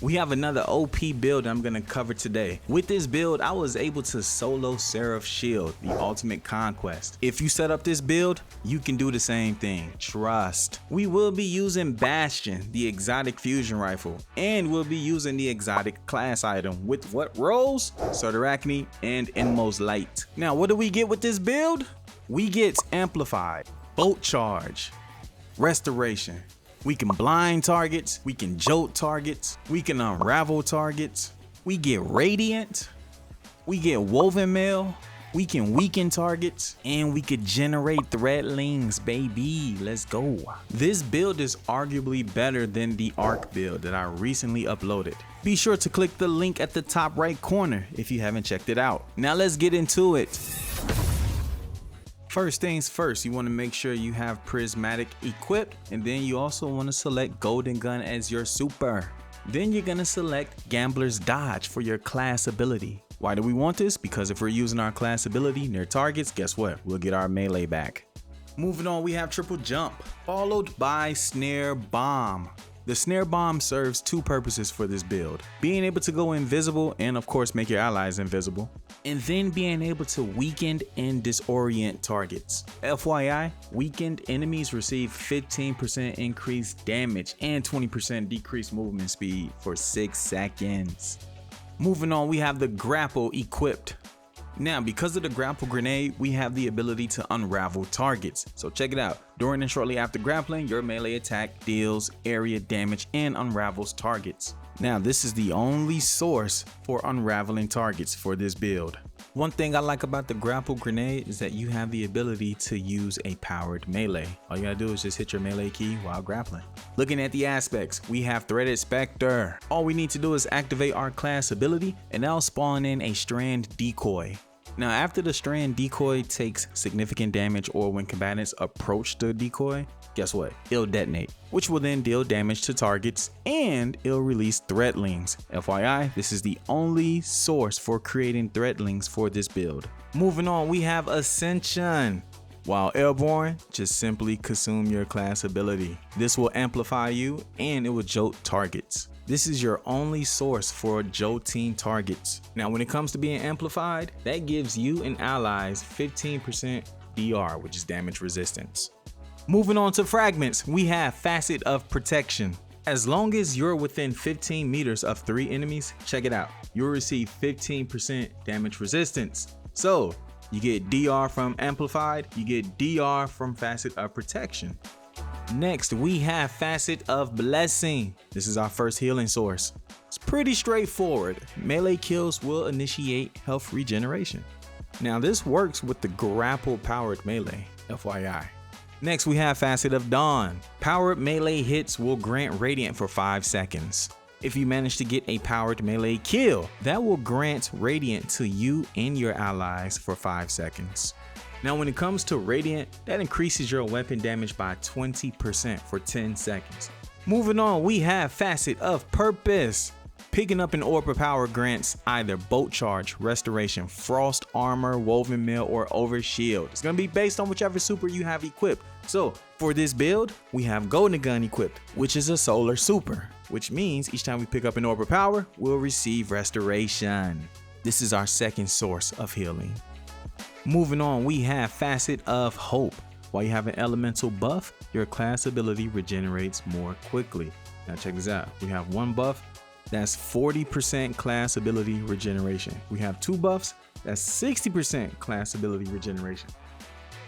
We have another OP build I'm going to cover today. With this build, I was able to solo Seraph Shield, the ultimate conquest. If you set up this build, you can do the same thing, trust. We will be using Bastion, the exotic fusion rifle, and we'll be using the exotic class item with what rolls? Cyrtarachne and Inmost light. Now, what do we get with this build? We get Amplified, Bolt Charge, Restoration. We can blind targets, we can jolt targets, we can unravel targets, we get Radiant, we get Woven Mail, we can weaken targets, and we could generate threadlings, baby. Let's go. This build is arguably better than the Arc build that I recently uploaded. Be sure to click the link at the top right corner if you haven't checked it out. Now let's get into it. First things first, you want to make sure you have Prismatic equipped, and then you also want to select Golden Gun as your super. Then you're going to select Gambler's Dodge for your class ability. Why do we want this? Because if we're using our class ability near targets, guess what? We'll get our melee back. Moving on, we have Triple Jump, followed by Snare Bomb. The Snare Bomb serves two purposes for this build: being able to go invisible and of course make your allies invisible, and then being able to weaken and disorient targets. FYI, weakened enemies receive 15% increased damage and 20% decreased movement speed for 6 seconds. Moving on, we have the Grapple equipped. Now, because of the grapple grenade, we have the ability to unravel targets. So check it out. During and shortly after grappling, your melee attack deals area damage and unravels targets. Now, this is the only source for unraveling targets for this build. One thing I like about the grapple grenade is that you have the ability to use a powered melee. All you gotta do is just hit your melee key while grappling. Looking at the aspects, we have Threaded Spectre. All we need to do is activate our class ability and that'll spawn in a Strand Decoy. Now, after the Strand Decoy takes significant damage or when combatants approach the decoy, guess what? It'll detonate, which will then deal damage to targets and it'll release threadlings. FYI, this is the only source for creating threadlings for this build. Moving on, we have Ascension. While airborne, just simply consume your class ability. This will amplify you and it will jolt targets. This is your only source for jolting targets. Now, when it comes to being amplified, that gives you and allies 15% DR, which is damage resistance. Moving on to Fragments, we have Facet of Protection. As long as you're within 15 meters of 3 enemies, check it out, you'll receive 15% damage resistance. So you get DR from Amplified, you get DR from Facet of Protection. Next, we have Facet of Blessing. This is our first healing source. It's pretty straightforward. Melee kills will initiate health regeneration. Now, this works with the grapple powered melee, FYI. Next, we have Facet of Dawn. Powered melee hits will grant Radiant for 5 seconds. If you manage to get a powered melee kill, that will grant Radiant to you and your allies for 5 seconds. Now, when it comes to Radiant, that increases your weapon damage by 20% for 10 seconds. Moving on, we have Facet of Purpose. Picking up an orb of power grants either Bolt Charge, Restoration, Frost Armor, Woven Mail, or Overshield. It's going to be based on whichever super you have equipped. So for this build, we have Golden Gun equipped, which is a solar super, which means each time we pick up an orb of power, we'll receive Restoration. This is our second source of healing. Moving on, we have Facet of Hope. While you have an elemental buff, your class ability regenerates more quickly. Now check this out. We have one buff, that's 40% class ability regeneration. We have 2 buffs, that's 60% class ability regeneration.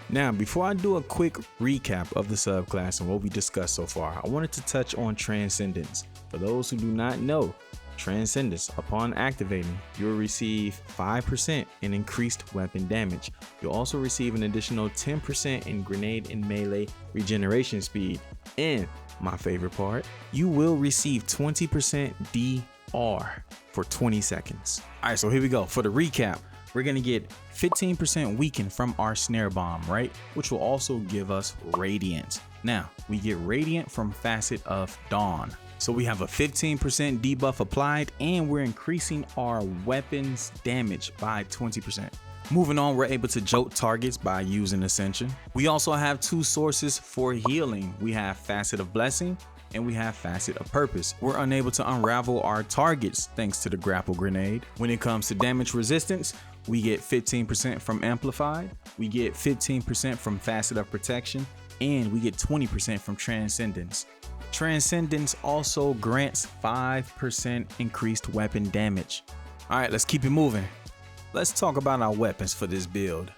Now, before I do a quick recap of the subclass and what we discussed so far, I wanted to touch on Transcendence. For those who do not know, Transcendence, upon activating, you'll receive 5% in increased weapon damage. You'll also receive an additional 10% in grenade and melee regeneration speed. And my favorite part, you will receive 20% DR for 20 seconds. All right, so here we go. For the recap, we're gonna get 15% weakened from our Snare Bomb, right? Which will also give us Radiant. Now, we get Radiant from Facet of Dawn. So we have a 15% debuff applied and we're increasing our weapons damage by 20%. Moving on, we're able to jolt targets by using Ascension. We also have 2 sources for healing. We have Facet of Blessing and we have Facet of Purpose. We're unable to unravel our targets thanks to the grapple grenade. When it comes to damage resistance, we get 15% from Amplified, we get 15% from Facet of Protection, and we get 20% from Transcendence. Transcendence also grants 5% increased weapon damage. Alright, let's keep it moving. Let's talk about our weapons for this build.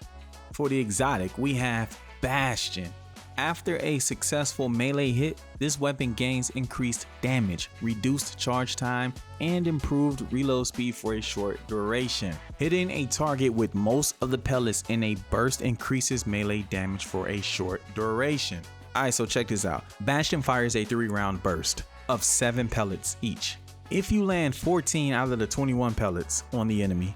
For the exotic, we have Bastion. After a successful melee hit, this weapon gains increased damage, reduced charge time, and improved reload speed for a short duration. Hitting a target with most of the pellets in a burst increases melee damage for a short duration. Alright, so check this out. Bastion fires a 3-round burst of 7 pellets each. If you land 14 out of the 21 pellets on the enemy,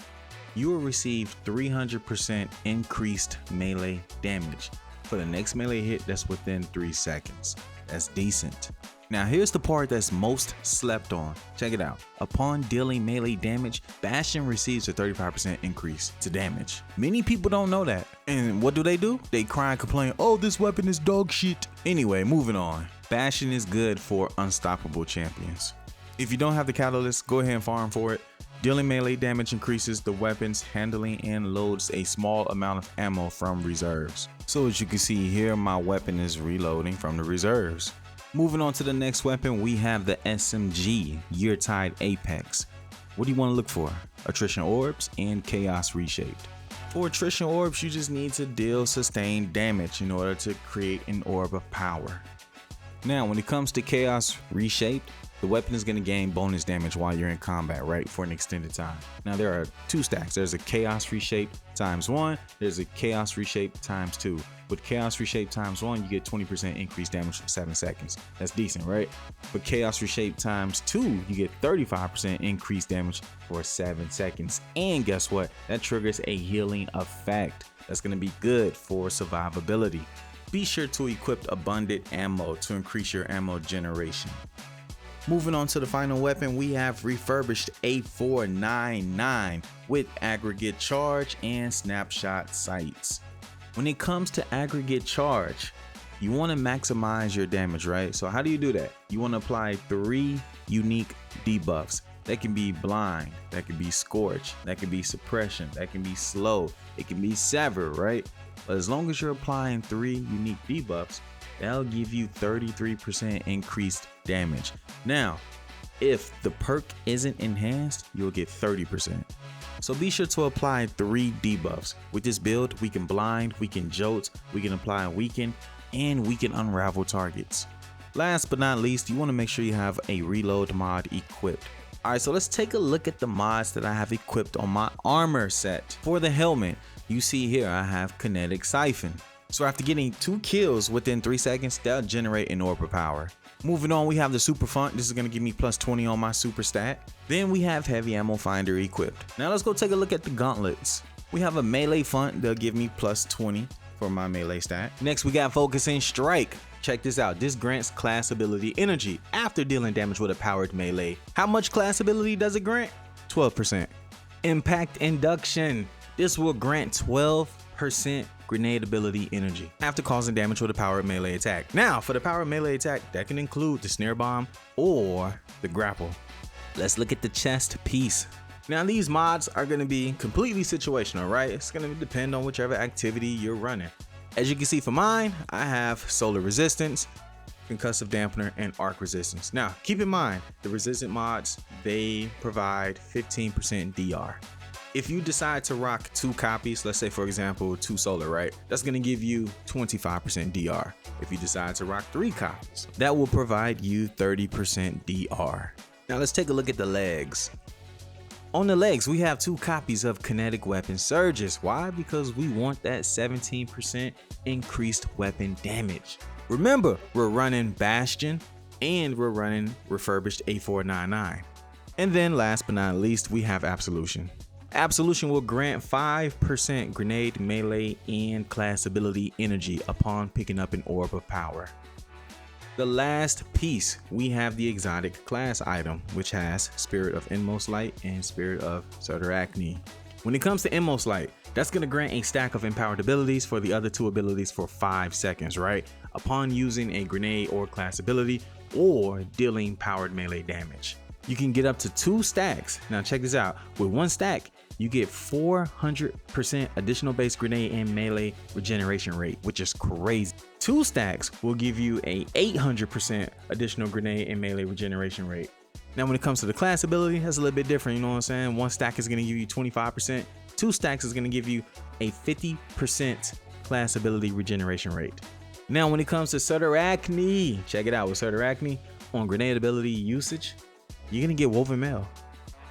you will receive 300% increased melee damage for the next melee hit that's within 3 seconds. That's decent. Now here's the part that's most slept on. Check it out. Upon dealing melee damage, Bastion receives a 35% increase to damage. Many people don't know that. And what do? They cry and complain, oh, this weapon is dog shit. Anyway, moving on. Bastion is good for unstoppable champions. If you don't have the catalyst, go ahead and farm for it. Dealing melee damage increases the weapon's handling and loads a small amount of ammo from reserves. So as you can see here, my weapon is reloading from the reserves. Moving on to the next weapon, we have the SMG Yeartide Apex. What do you want to look for? Attrition Orbs and Chaos Reshaped. For Attrition Orbs, you just need to deal sustained damage in order to create an orb of power. Now, when it comes to Chaos Reshaped, the weapon is going to gain bonus damage while you're in combat, right, for an extended time. Now, there are 2 stacks. There's a Chaos Reshape ×1. There's a Chaos Reshape ×2. With Chaos Reshape ×1, you get 20% increased damage for 7 seconds. That's decent, right? But Chaos Reshape ×2, you get 35% increased damage for 7 seconds. And guess what? That triggers a healing effect. That's going to be good for survivability. Be sure to equip abundant ammo to increase your ammo generation. Moving on to the final weapon, we have refurbished A499 with aggregate charge and snapshot sights. When it comes to aggregate charge, you want to maximize your damage, right? So how do you do that? You want to apply 3 unique debuffs. That can be blind, that can be scorch, that can be suppression, that can be slow, it can be sever, right? But as long as you're applying 3 unique debuffs, that'll give you 33% increased damage. Now, if the perk isn't enhanced, you'll get 30%. So be sure to apply 3 debuffs. With this build, we can blind, we can jolt, we can apply weaken, and we can unravel targets. Last but not least, you want to make sure you have a reload mod equipped. Alright, so let's take a look at the mods that I have equipped on my armor set. For the helmet, you see here I have Kinetic Siphon. So after getting 2 kills within 3 seconds, that'll generate an orb of power. Moving on, we have the Super Font. This is going to give me plus 20 on my super stat. Then we have Heavy Ammo Finder equipped. Now let's go take a look at the gauntlets. We have a Melee Font. They'll give me plus 20 for my melee stat. Next, we got Focusing Strike. Check this out. This grants class ability energy after dealing damage with a powered melee. How much class ability does it grant? 12%. Impact Induction. This will grant 12% grenade ability energy after causing damage with a powered melee attack. Now, for the powered melee attack, that can include the Snare Bomb or the Grapple. Let's look at the chest piece. Now, these mods are going to be completely situational, right? It's going to depend on whichever activity you're running. As you can see for mine, I have Solar Resistance, Concussive Dampener, and Arc Resistance. Now, keep in mind, the resistant mods, they provide 15% DR. If you decide to rock 2 copies, let's say for example 2 solar, right? That's gonna give you 25% DR. If you decide to rock 3 copies, that will provide you 30% DR. Now let's take a look at the legs. On the legs, we have 2 copies of Kinetic Weapon Surges. Why? Because we want that 17% increased weapon damage. Remember, we're running Bastion and we're running refurbished A499. And then last but not least, we have Absolution. Absolution will grant 5% grenade, melee, and class ability energy upon picking up an orb of power. The last piece, we have the exotic class item, which has Spirit of Inmost Light and Spirit of Cyrtarachne. When it comes to Inmost Light, that's going to grant a stack of empowered abilities for the other 2 abilities for 5 seconds, right? Upon using a grenade or class ability, or dealing powered melee damage. You can get up to 2 stacks. Now check this out. With 1 stack, you get 400% additional base grenade and melee regeneration rate, which is crazy. 2 stacks will give you a 800% additional grenade and melee regeneration rate. Now when it comes to the class ability, that's a little bit different, you know what I'm saying? 1 stack is gonna give you 25%, 2 stacks is gonna give you a 50% class ability regeneration rate. Now when it comes to Cyrtarachne, check it out. With Cyrtarachne, on grenade ability usage, you're gonna get Woven Mail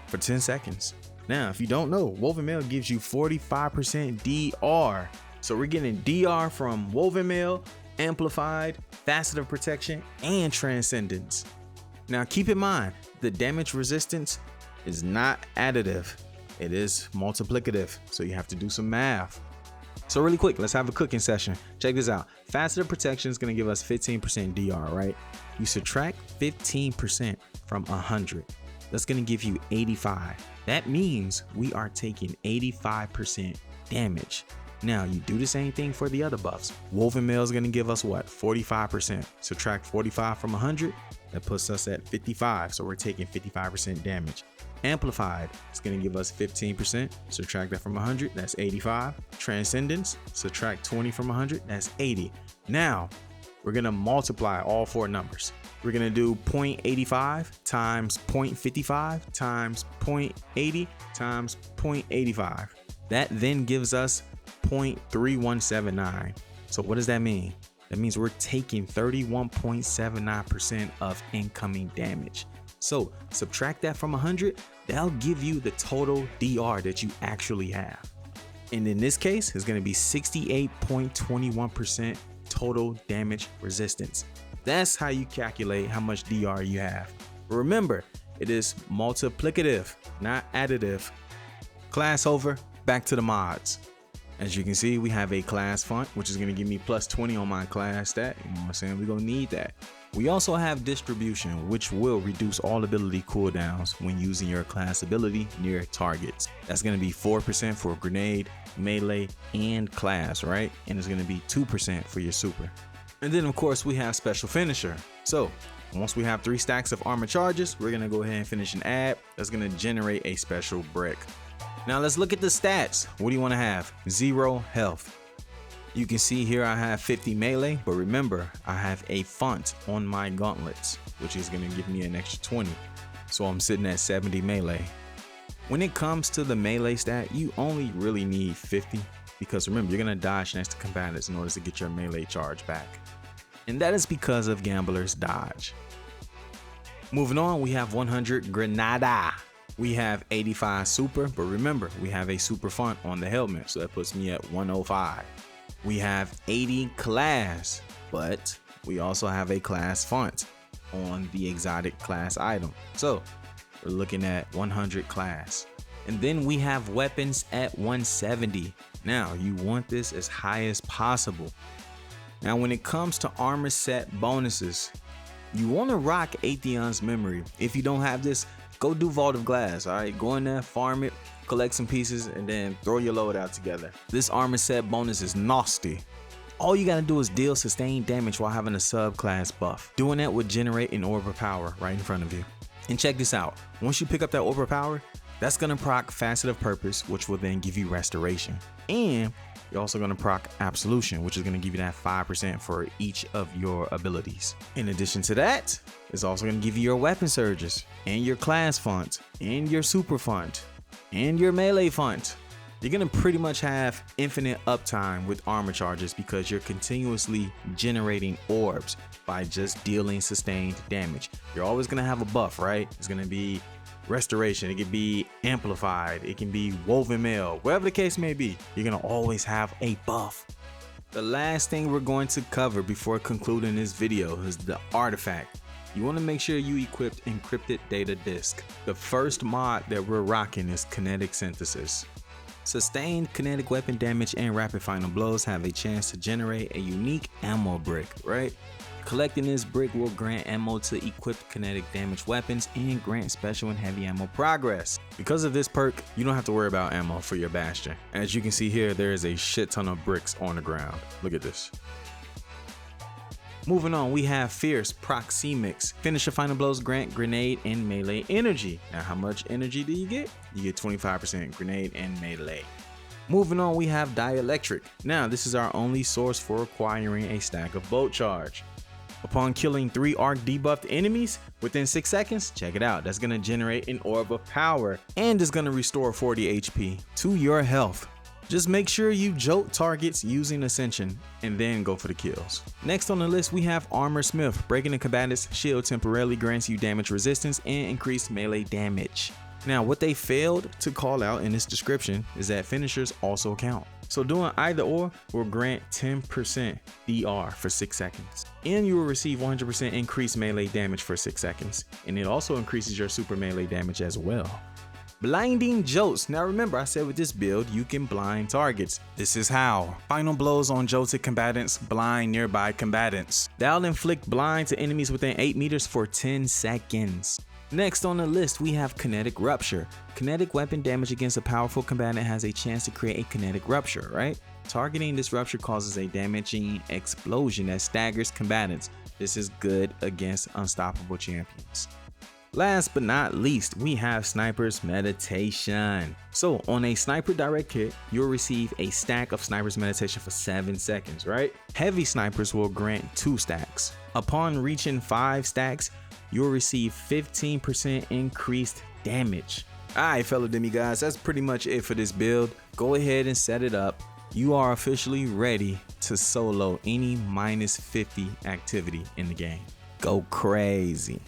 for 10 seconds. Now, if you don't know, Woven Mail gives you 45% DR. So we're getting DR from Woven Mail, Amplified, Facet of Protection, and Transcendence. Now keep in mind, the damage resistance is not additive. It is multiplicative, so you have to do some math. So really quick, let's have a cooking session. Check this out. Facet of Protection is gonna give us 15% DR, right? You subtract 15% from 100. That's gonna give you 85. That means we are taking 85% damage. Now you do the same thing for the other buffs. Woven Mail is gonna give us what? 45%. Subtract 45 from 100, that puts us at 55. So we're taking 55% damage. Amplified is gonna give us 15%. Subtract that from 100, that's 85. Transcendence, subtract 20 from 100, that's 80. Now we're gonna multiply all 4 numbers. We're gonna do 0.85 times 0.55 times 0.80 times 0.85. That then gives us 0.3179. So what does that mean? That means we're taking 31.79% of incoming damage. So subtract that from 100, that'll give you the total DR that you actually have. And in this case, it's gonna be 68.21% total damage resistance. That's how you calculate how much DR you have. Remember, it is multiplicative, not additive. Class over, back to the mods. As you can see, we have a class font, which is gonna give me plus 20 on my class stat. You know what I'm saying? We're gonna need that. We also have distribution, which will reduce all ability cooldowns when using your class ability near targets. That's gonna be 4% for grenade, melee, and class, right? And it's gonna be 2% for your super. And then of course we have special finisher. So once we have 3 stacks of armor charges, we're gonna go ahead and finish an ad that's gonna generate a special brick. Now let's look at the stats. What do you want to have? 0 health. You can see here I have 50 melee, but remember I have a font on my gauntlets, which is going to give me an extra 20. So I'm sitting at 70 melee. When it comes to the melee stat, you only really need 50 because remember you're going to dodge next to combatants in order to get your melee charge back. And that is because of Gambler's Dodge. Moving on, we have 100 Granada. We have 85 super, but remember we have a super font on the helmet, so that puts me at 105. We have 80 class, but we also have a class font on the exotic class item. So we're looking at 100 class. And then we have weapons at 170. Now you want this as high as possible. Now when it comes to armor set bonuses, you want to rock Atheon's Memory. If you don't have this, go do Vault of Glass, all right? Go in there, farm it, collect some pieces, and then throw your load out together. This armor set bonus is nasty. All you gotta do is deal sustained damage while having a subclass buff. Doing that would generate an Orb of Power right in front of you. And check this out. Once you pick up that Orb of Power, that's gonna proc Facet of Purpose, which will then give you Restoration. And you're also gonna proc Absolution, which is gonna give you that 5% for each of your abilities. In addition to that, it's also gonna give you your weapon surges, and your class font, and your super font, and your melee font. You're gonna pretty much have infinite uptime with armor charges because you're continuously generating orbs by just dealing sustained damage. You're always gonna have a buff, right? It's gonna be Restoration, it can be Amplified, it can be Woven Mail, whatever the case may be, you're gonna always have a buff. The last thing we're going to cover before concluding this video is the artifact. You want to make sure you equipped Encrypted Data Disk. The first mod that we're rocking is Kinetic Synthesis. Sustained kinetic weapon damage and rapid final blows have a chance to generate a unique ammo brick, right? Collecting this brick will grant ammo to equipped kinetic damage weapons and grant special and heavy ammo progress. Because of this perk, you don't have to worry about ammo for your Bastion. As you can see here, there is a shit ton of bricks on the ground. Look at this. Moving on, we have Fierce Proxemics. Finisher final blows grant grenade and melee energy. Now, how much energy do you get? You get 25% grenade and melee. Moving on, we have Dielectric. Now, this is our only source for acquiring a stack of bolt charge. Upon killing 3 arc debuffed enemies within 6 seconds, check it out, that's gonna generate an orb of power and is gonna restore 40 HP to your health. Just make sure you jolt targets using Ascension and then go for the kills. Next on the list, we have Armorsmith. Breaking a combatant's shield temporarily grants you damage resistance and increased melee damage. Now, what they failed to call out in this description is that finishers also count. So doing either or will grant 10% DR for 6 seconds. And you will receive 100% increased melee damage for 6 seconds. And it also increases your super melee damage as well. Blinding Jolts. Now remember, I said with this build, you can blind targets. This is how. Final blows on jolted combatants blind nearby combatants. That'll inflict blind to enemies within 8 meters for 10 seconds. Next on the list, we have Kinetic Rupture. Kinetic weapon damage against a powerful combatant has a chance to create a kinetic rupture, right? Targeting this rupture causes a damaging explosion that staggers combatants. This is good against unstoppable champions. Last but not least, we have Sniper's Meditation. So on a Sniper Direct hit, you'll receive a stack of Sniper's Meditation for 7 seconds, right? Heavy snipers will grant 2 stacks. Upon reaching 5 stacks, you'll receive 15% increased damage. Alright fellow demigods, that's pretty much it for this build. Go ahead and set it up. You are officially ready to solo any -50 activity in the game. Go crazy.